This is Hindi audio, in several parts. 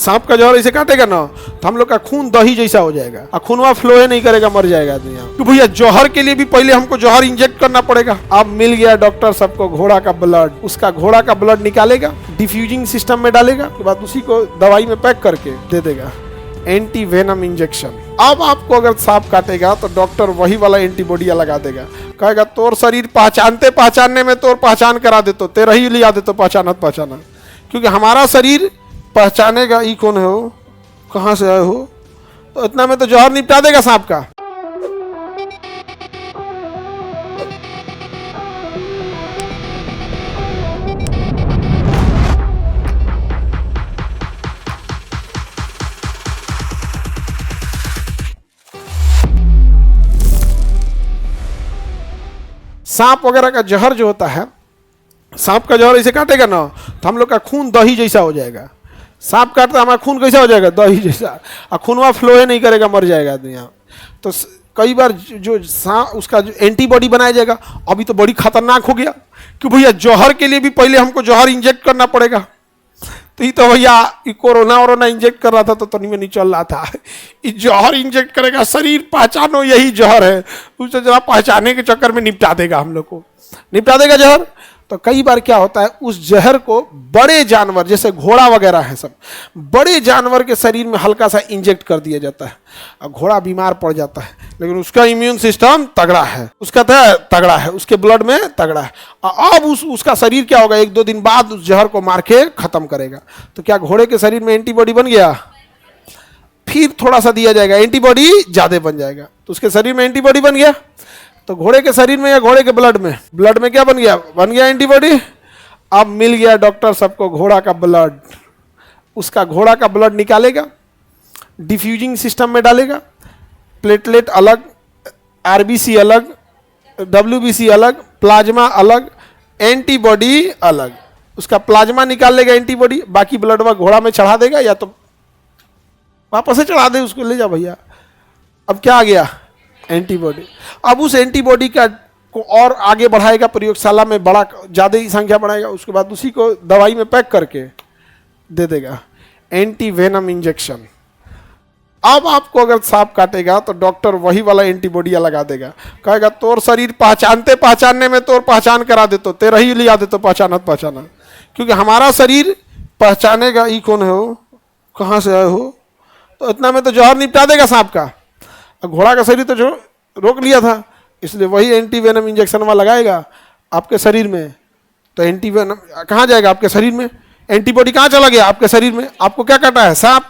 सांप का जहर ऐसे काटेगा ना तो हम लोग का खून दही जैसा हो जाएगा और खूनवा फ्लो ही नहीं करेगा, मर जाएगा आदमी। तो भैया जहर के लिए भी पहले हमको जहर इंजेक्ट करना पड़ेगा। अब मिल गया डॉक्टर सबको घोड़ा का ब्लड, उसका घोड़ा का ब्लड निकालेगा, डिफ्यूजिंग सिस्टम में डालेगा, उसके बाद उसी को दवाई में पैक करके दे देगा, एंटी वेनम इंजेक्शन। अब आपको अगर सांप काटेगा तो डॉक्टर वही वाला एंटीबॉडी लगा देगा, कहेगा तोर शरीर पहचानने में तोर पहचान करा देतो, तेरा ही लिया देतो पहचानत, क्योंकि हमारा शरीर पहचानेगा ई कौन है हो, कहाँ से आए हो, तो इतना में तो जहर निपटा देगा सांप का। सांप वगैरह का जहर जो होता है, सांप का जहर ऐसे काटेगा ना तो हम लोग का खून दही जैसा हो जाएगा। सांप काटता हमारा खून कैसा हो जाएगा, दही जैसा, और खूनवा फ्लो ही नहीं करेगा, मर जाएगा आदमी। तो कई बार जो उसका जो एंटीबॉडी बनाया जाएगा, अभी तो बड़ी खतरनाक हो गया कि भैया जहर के लिए भी पहले हमको जहर इंजेक्ट करना पड़ेगा। तो ये तो भैया कोरोना इंजेक्ट कर रहा था तो तनी में नहीं चल रहा था, ये जहर इंजेक्ट करेगा, शरीर पहचानो यही जहर है, उसे जरा पहचाने के चक्कर में निपटा देगा, हम लोग को निपटा देगा जहर। तो कई बार क्या होता है, उस जहर को बड़े जानवर जैसे घोड़ा वगैरह है, सब बड़े जानवर के शरीर में हल्का सा इंजेक्ट कर दिया जाता है और घोड़ा बीमार पड़ जाता है, लेकिन उसका इम्यून सिस्टम तगड़ा है, उसका तगड़ा है, उसके ब्लड में तगड़ा है। अब उसका शरीर क्या होगा, 1-2 दिन बाद उस जहर को मार के खत्म करेगा। तो क्या घोड़े के शरीर में एंटीबॉडी बन गया, फिर थोड़ा सा दिया जाएगा, एंटीबॉडी ज्यादा बन जाएगा, तो उसके शरीर में एंटीबॉडी बन गया। तो घोड़े के शरीर में या घोड़े के ब्लड में क्या बन गया एंटीबॉडी। अब मिल गया डॉक्टर सबको घोड़ा का ब्लड, उसका घोड़ा का ब्लड निकालेगा, डिफ्यूजिंग सिस्टम में डालेगा, प्लेटलेट अलग, आरबीसी अलग, डब्ल्यूबीसी अलग, प्लाज्मा अलग, एंटीबॉडी अलग। उसका प्लाज्मा निकाल लेगा एंटीबॉडी, बाकी ब्लड वह घोड़ा में चढ़ा देगा, या तो वापस से चढ़ा दे, उसको ले जा भैया। अब क्या आ गया, एंटीबॉडी। अब उस एंटीबॉडी का को और आगे बढ़ाएगा, प्रयोगशाला में बड़ा ज़्यादा ही संख्या बढ़ाएगा, उसके बाद उसी को दवाई में पैक करके दे देगा, एंटी वेनम इंजेक्शन। अब आपको अगर सांप काटेगा तो डॉक्टर वही वाला एंटीबॉडी लगा देगा, कहेगा तोर शरीर पहचानने में तोर पहचान करा देतो, तेरा ही लिया देतो पहचानत, क्योंकि हमारा शरीर पहचानेगा ई कौन है हो, कहाँ से आए हो, तो इतना में तो जहर निपटा देगा सांप का। घोड़ा का शरीर तो जो रोक लिया था, इसलिए वही एंटी वेनम इंजेक्शन वाला लगाएगा आपके शरीर में। तो एंटी वेनम कहाँ जाएगा, आपके शरीर में। एंटीबॉडी कहाँ चला गया, आपके शरीर में। आपको क्या काटा है, सांप।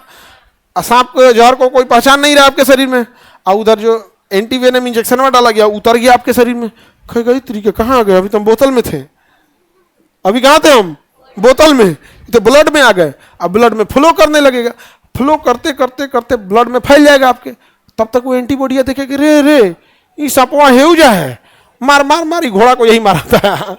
सांप को जहर को कोई पहचान नहीं रहा आपके शरीर में, और उधर जो एंटी वेनम इंजेक्शन में डाला गया उतर गया आपके शरीर में। कई तरीके कहाँ आ गए, अभी तो हम बोतल में थे, अभी कहाँ थे हम, बोतल में, तो ब्लड में आ गए। अब ब्लड में फ्लो करने लगेगा, फ्लो करते करते करते ब्लड में फैल जाएगा आपके। तब तक वो एंटीबॉडी देखेगी, रे ये सपवा हेउजा है, मार घोड़ा को यही मारा था।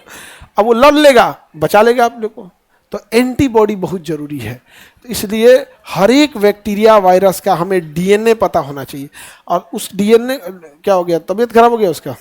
अब वो लड़ लेगा, बचा लेगा आप लोग को। तो एंटीबॉडी बहुत जरूरी है। तो इसलिए हर एक बैक्टीरिया वायरस का हमें डीएनए पता होना चाहिए। और उस डीएनए क्या हो गया, तबीयत खराब हो गया उसका,